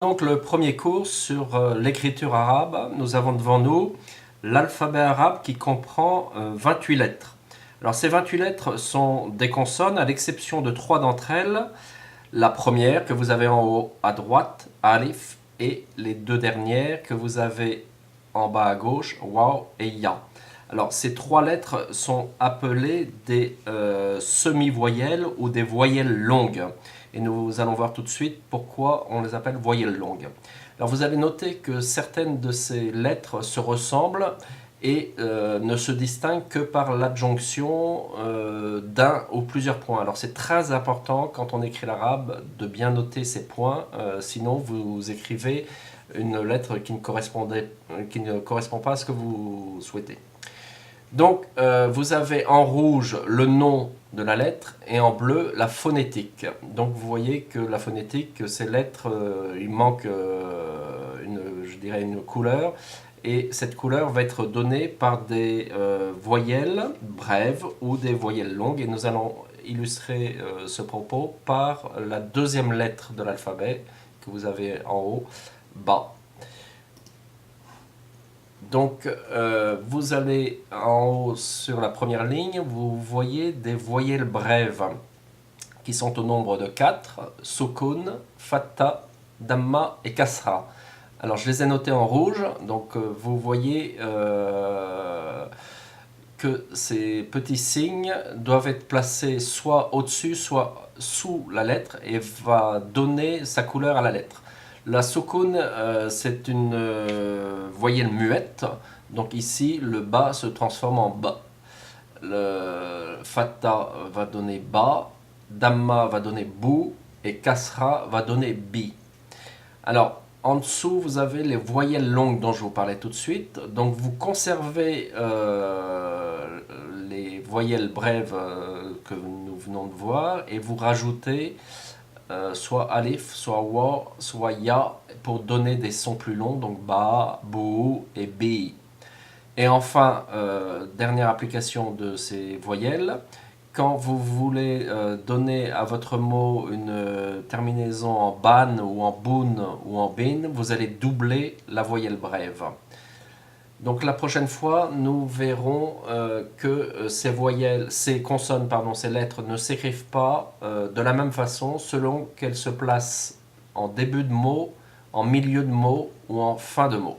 Donc le premier cours sur l'écriture arabe, nous avons devant nous l'alphabet arabe qui comprend 28 lettres. Alors ces 28 lettres sont des consonnes à l'exception de 3 d'entre elles. La première que vous avez en haut à droite, alif, et les 2 dernières que vous avez en bas à gauche, waw et ya. Alors ces 3 lettres sont appelées des semi-voyelles ou des voyelles longues. Et nous allons voir tout de suite pourquoi on les appelle voyelles longues. Alors vous allez noter que certaines de ces lettres se ressemblent et ne se distinguent que par l'adjonction d'un ou plusieurs points. Alors c'est très important quand on écrit l'arabe de bien noter ces points, sinon vous écrivez une lettre qui ne correspond pas à ce que vous souhaitez. Donc vous avez en rouge le nom de la lettre et en bleu la phonétique. Donc vous voyez que la phonétique, ces lettres, il manque je dirais une couleur. Et cette couleur va être donnée par des voyelles brèves ou des voyelles longues. Et nous allons illustrer ce propos par la deuxième lettre de l'alphabet que vous avez en haut, ba. Donc vous allez en haut sur la première ligne, vous voyez des voyelles brèves qui sont au nombre de 4, sukun, fatta, damma et kasra. Alors je les ai notées en rouge, donc vous voyez que ces petits signes doivent être placés soit au-dessus, soit sous la lettre et va donner sa couleur à la lettre. La sukun, c'est une voyelle muette, donc ici le ba se transforme en ba. Le fatta va donner ba, damma va donner bou et kasra va donner bi. Alors en dessous vous avez les voyelles longues dont je vous parlais tout de suite, donc vous conservez les voyelles brèves que nous venons de voir et vous rajoutez soit alif, soit wa, soit ya pour donner des sons plus longs, donc ba, bou et bi. Et enfin, dernière application de ces voyelles, quand vous voulez donner à votre mot une terminaison en ban ou en boun ou en bin, vous allez doubler la voyelle brève. Donc la prochaine fois, nous verrons que ces consonnes, ces lettres ne s'écrivent pas de la même façon selon qu'elles se placent en début de mot, en milieu de mot ou en fin de mot.